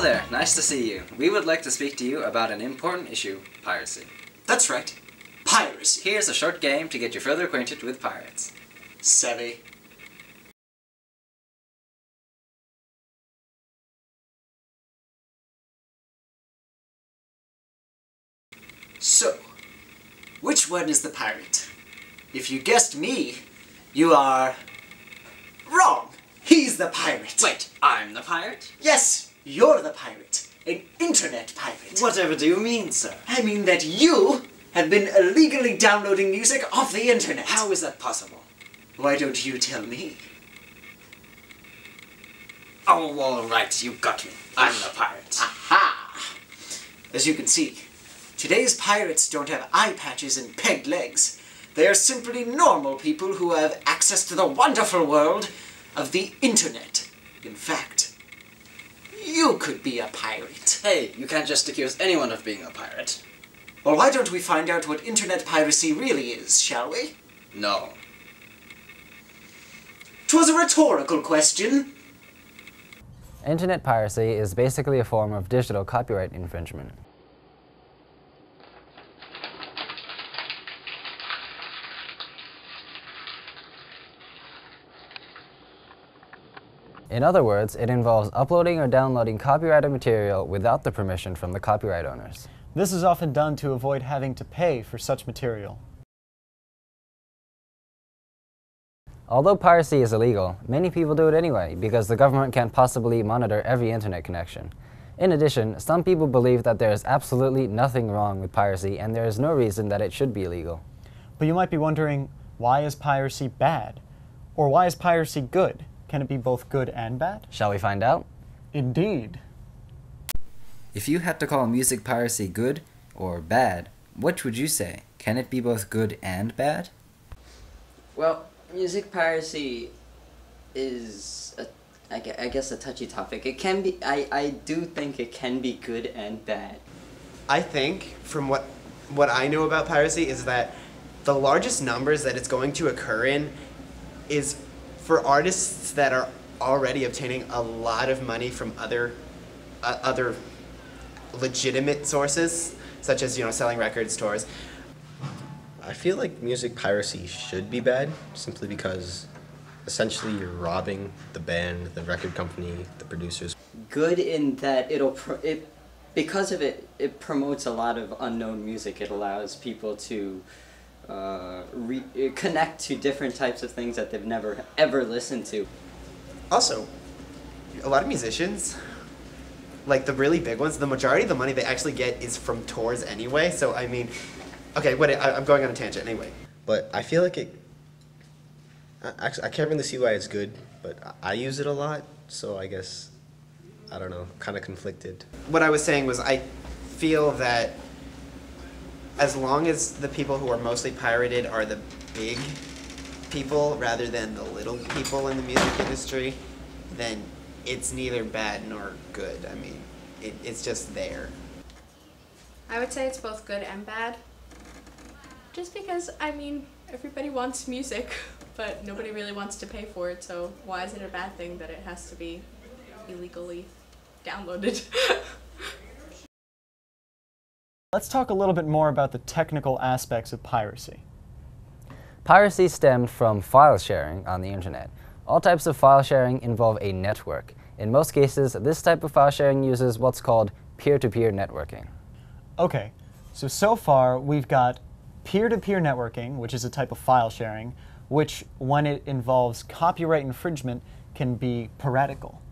there, nice to see you. We would like to speak to you about an important issue, piracy. That's right. Piracy. Here's a short game to get you further acquainted with pirates. Savvy. So, which one is the pirate? If you guessed me, you are wrong. He's the pirate. Wait, I'm the pirate? Yes, you're the pirate. An internet pirate. Whatever do you mean, sir? I mean that you have been illegally downloading music off the internet. How is that possible? Why don't you tell me? Oh, all right, you got me. I'm the pirate. Aha! As you can see, today's pirates don't have eye patches and pegged legs. They are simply normal people who have access to the wonderful world of the internet. In fact, you could be a pirate. Hey, you can't just accuse anyone of being a pirate. Well, why don't we find out what internet piracy really is, shall we? No. 'Twas a rhetorical question. Internet piracy is basically a form of digital copyright infringement. In other words, it involves uploading or downloading copyrighted material without the permission from the copyright owners. This is often done to avoid having to pay for such material. Although piracy is illegal, many people do it anyway because the government can't possibly monitor every internet connection. In addition, some people believe that there is absolutely nothing wrong with piracy and there is no reason that it should be illegal. But you might be wondering, why is piracy bad? Or why is piracy good? Can it be both good and bad? Shall we find out? Indeed. If you had to call music piracy good or bad, which would you say? Can it be both good and bad? Well, music piracy is, I guess, a touchy topic. It can be, I do think it can be good and bad. I think, from what I know about piracy, is that the largest numbers that it's going to occur in is for artists that are already obtaining a lot of money from other legitimate sources, such as, selling record stores. I feel like music piracy should be bad, simply because essentially you're robbing the band, the record company, the producers. Good in that because of it, it promotes a lot of unknown music. It allows people to connect to different types of things that they've never ever listened to. Also, a lot of musicians, like the really big ones, the majority of the money they actually get is from tours anyway, so I mean, okay, I'm going on a tangent anyway. But I feel like I can't really see why it's good, but I use it a lot, so I guess, I don't know, kind of conflicted. What I was saying was I feel that as long as the people who are mostly pirated are the big people rather than the little people in the music industry, then it's neither bad nor good. I mean, it's just there. I would say it's both good and bad. Just because, I mean, everybody wants music, but nobody really wants to pay for it, so why is it a bad thing that it has to be illegally downloaded? Let's talk a little bit more about the technical aspects of piracy. Piracy stemmed from file sharing on the internet. All types of file sharing involve a network. In most cases, this type of file sharing uses what's called peer-to-peer networking. Okay, so far we've got peer-to-peer networking, which is a type of file sharing, which, when it involves copyright infringement, can be piratical.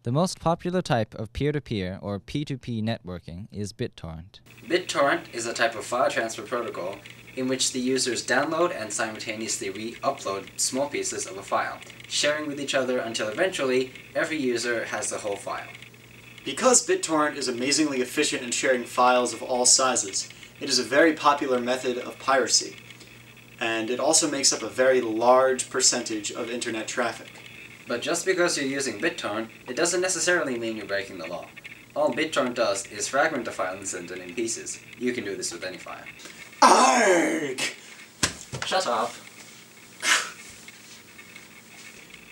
The most popular type of peer-to-peer or P2P networking is BitTorrent. BitTorrent is a type of file transfer protocol in which the users download and simultaneously re-upload small pieces of a file, sharing with each other until eventually every user has the whole file. Because BitTorrent is amazingly efficient in sharing files of all sizes, it is a very popular method of piracy, and it also makes up a very large percentage of internet traffic. But just because you're using BitTorrent, it doesn't necessarily mean you're breaking the law. All BitTorrent does is fragment a file and send it in pieces. You can do this with any file. Arrgh! Shut up.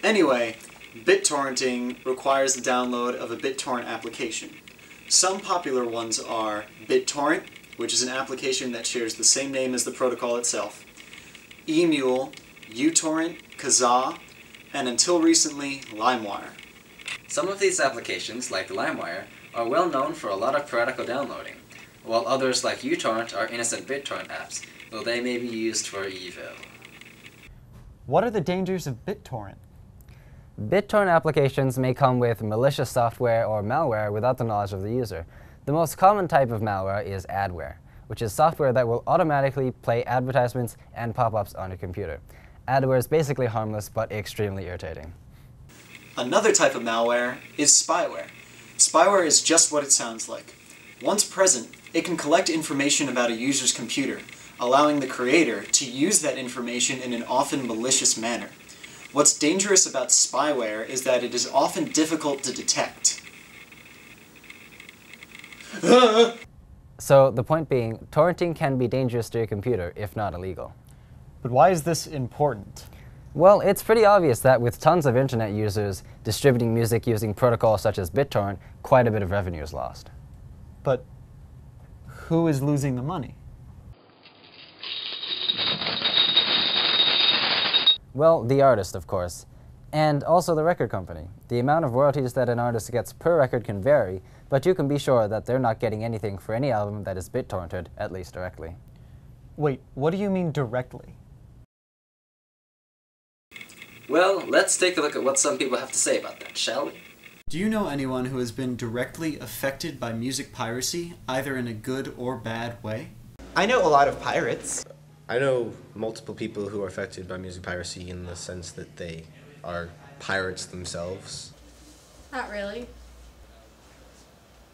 Anyway, BitTorrenting requires the download of a BitTorrent application. Some popular ones are BitTorrent, which is an application that shares the same name as the protocol itself, eMule, uTorrent, Kazaa, and until recently, LimeWire. Some of these applications, like LimeWire, are well known for a lot of piratical downloading, while others like uTorrent are innocent BitTorrent apps, though they may be used for evil. What are the dangers of BitTorrent? BitTorrent applications may come with malicious software or malware without the knowledge of the user. The most common type of malware is adware, which is software that will automatically play advertisements and pop-ups on your computer. Adware is basically harmless but extremely irritating. Another type of malware is spyware. Spyware is just what it sounds like. Once present, it can collect information about a user's computer, allowing the creator to use that information in an often malicious manner. What's dangerous about spyware is that it is often difficult to detect. So the point being, torrenting can be dangerous to your computer, if not illegal. But why is this important? Well, it's pretty obvious that with tons of internet users distributing music using protocols such as BitTorrent, quite a bit of revenue is lost. But who is losing the money? Well, the artist, of course, and also the record company. The amount of royalties that an artist gets per record can vary, but you can be sure that they're not getting anything for any album that is BitTorrented, at least directly. Wait, what do you mean directly? Well, let's take a look at what some people have to say about that, shall we? Do you know anyone who has been directly affected by music piracy, either in a good or bad way? I know a lot of pirates. I know multiple people who are affected by music piracy in the sense that they are pirates themselves. Not really.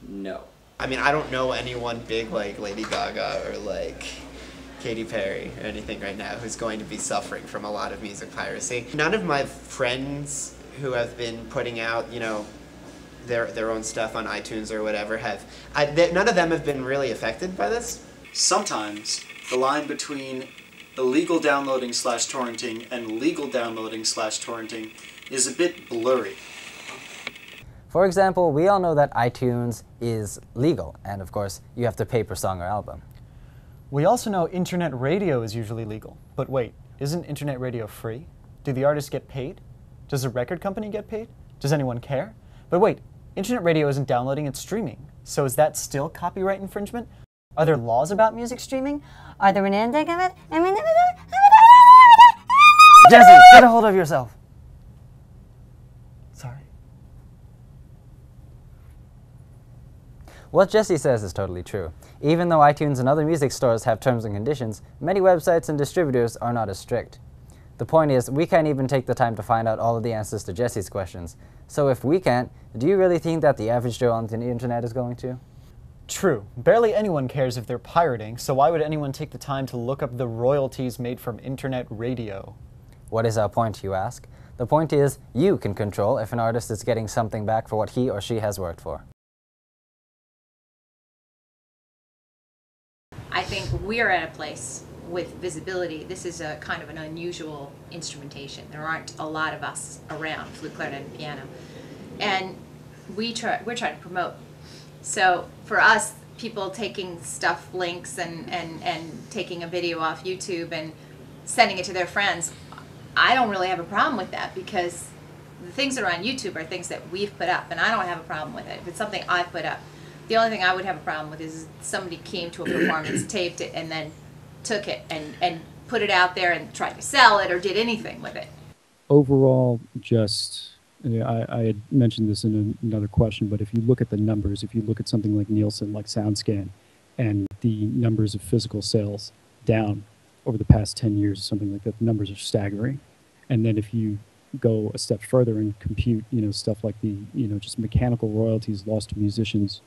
No. I mean, I don't know anyone big like Lady Gaga or like Katy Perry or anything right now who's going to be suffering from a lot of music piracy. None of my friends who have been putting out, you know, their own stuff on iTunes or whatever none of them have been really affected by this. Sometimes the line between illegal downloading / torrenting and legal downloading / torrenting is a bit blurry. For example, we all know that iTunes is legal, and of course, you have to pay per song or album. We also know internet radio is usually legal. But wait, isn't internet radio free? Do the artists get paid? Does the record company get paid? Does anyone care? But wait, internet radio isn't downloading, it's streaming. So is that still copyright infringement? Are there laws about music streaming? Are there an ending of it? Jesse, get a hold of yourself. Sorry. What Jesse says is totally true. Even though iTunes and other music stores have terms and conditions, many websites and distributors are not as strict. The point is, we can't even take the time to find out all of the answers to Jesse's questions. So if we can't, do you really think that the average Joe on the internet is going to? True. Barely anyone cares if they're pirating, so why would anyone take the time to look up the royalties made from internet radio? What is our point, you ask? The point is, you can control if an artist is getting something back for what he or she has worked for. I think we're at a place with visibility. This is a kind of an unusual instrumentation. There aren't a lot of us around, flute, clarinet, and piano. And we're trying to promote. So for us, people taking stuff, links, and taking a video off YouTube and sending it to their friends, I don't really have a problem with that because the things that are on YouTube are things that we've put up, and I don't have a problem with it. If it's something I put up, the only thing I would have a problem with is somebody came to a performance, taped it, and then took it and put it out there and tried to sell it or did anything with it. Overall, just, I had mentioned this in another question, but if you look at the numbers, if you look at something like Nielsen, like SoundScan, and the numbers of physical sales down over the past 10 years or something like that, the numbers are staggering. And then if you go a step further and compute, stuff like the, just mechanical royalties lost to musicians,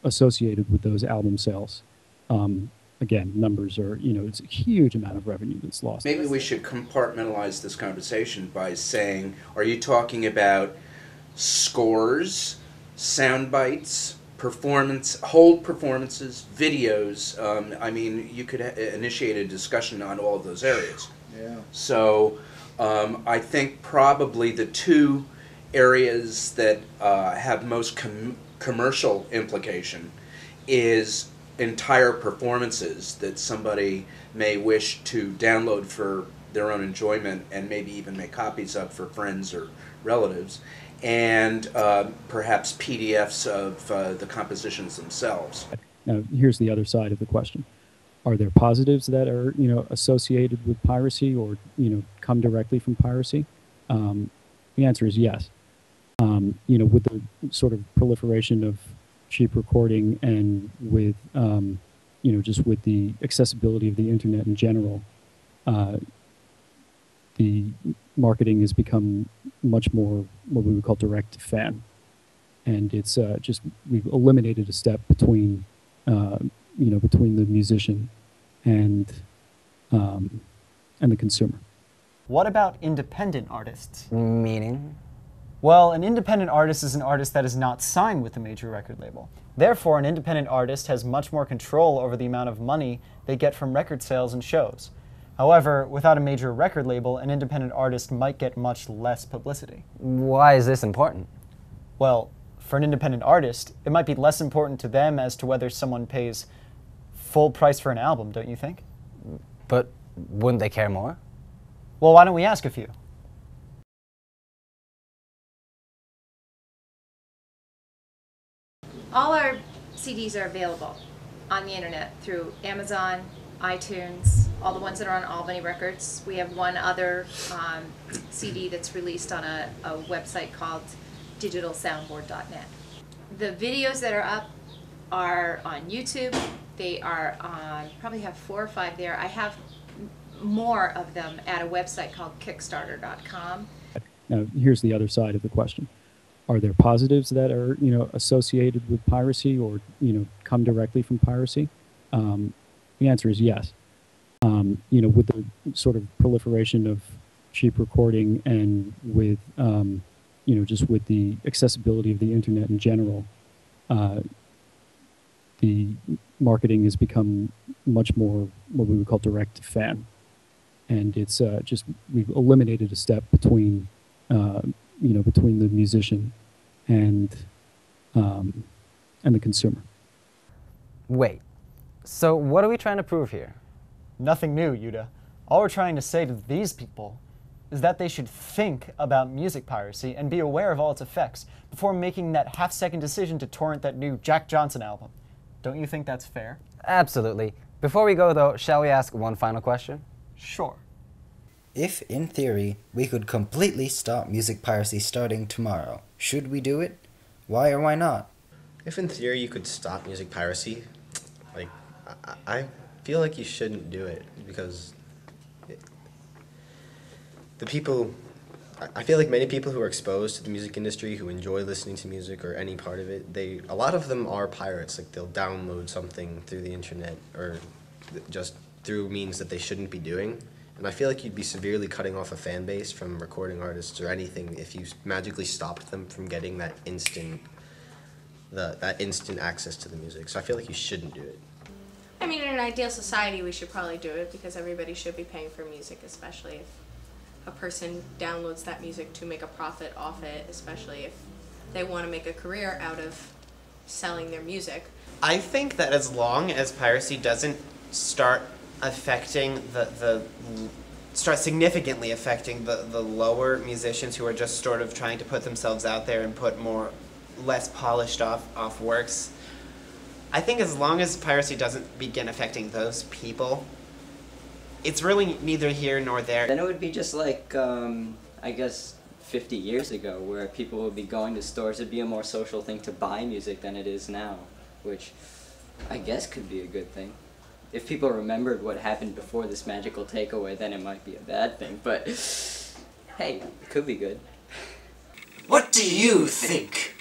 associated with those album sales. Again, numbers are, it's a huge amount of revenue that's lost. Maybe we should compartmentalize this conversation by saying, are you talking about scores, sound bites, whole performances, videos? I mean, you could initiate a discussion on all of those areas. Yeah. So, I think probably the two areas that have most commercial implication is entire performances that somebody may wish to download for their own enjoyment and maybe even make copies of for friends or relatives, and perhaps PDFs of the compositions themselves. Now, here's the other side of the question. Are there positives that are, associated with piracy or, come directly from piracy? The answer is yes. With the sort of proliferation of cheap recording and with, just with the accessibility of the internet in general, the marketing has become much more what we would call direct to fan. And it's we've eliminated a step between, between the musician and the consumer. What about independent artists? Meaning? Well, an independent artist is an artist that is not signed with a major record label. Therefore, an independent artist has much more control over the amount of money they get from record sales and shows. However, without a major record label, an independent artist might get much less publicity. Why is this important? Well, for an independent artist, it might be less important to them as to whether someone pays full price for an album, don't you think? But wouldn't they care more? Well, why don't we ask a few? All our CDs are available on the internet through Amazon, iTunes, all the ones that are on Albany Records. We have one other CD that's released on a website called digitalsoundboard.net. The videos that are up are on YouTube. They are on, probably have 4 or 5 there. I have more of them at a website called kickstarter.com. Now, here's the other side of the question. Are there positives that are, associated with piracy or, come directly from piracy? The answer is yes. With the sort of proliferation of cheap recording and with, just with the accessibility of the internet in general, the marketing has become much more what we would call direct to fan. And it's we've eliminated a step between, between the musician and the consumer. Wait, so what are we trying to prove here? Nothing new, Yuda. All we're trying to say to these people is that they should think about music piracy and be aware of all its effects before making that half-second decision to torrent that new Jack Johnson album. Don't you think that's fair? Absolutely. Before we go, though, shall we ask one final question? Sure. If, in theory, we could completely stop music piracy starting tomorrow, should we do it? Why or why not? If in theory you could stop music piracy, like, I feel like you shouldn't do it because I feel like many people who are exposed to the music industry, who enjoy listening to music or any part of it, a lot of them are pirates. Like, they'll download something through the internet or just through means that they shouldn't be doing. And I feel like you'd be severely cutting off a fan base from recording artists or anything if you magically stopped them from getting that instant access to the music. So I feel like you shouldn't do it. I mean, in an ideal society, we should probably do it because everybody should be paying for music, especially if a person downloads that music to make a profit off it, especially if they want to make a career out of selling their music. I think that as long as piracy doesn't start affecting start significantly affecting the lower musicians who are just sort of trying to put themselves out there and put less polished off works, I think as long as piracy doesn't begin affecting those people, it's really neither here nor there. Then it would be just like, I guess, 50 years ago, where people would be going to stores. It'd be a more social thing to buy music than it is now, which I guess could be a good thing. If people remembered what happened before this magical takeaway, then it might be a bad thing, but hey, it could be good. What do you think?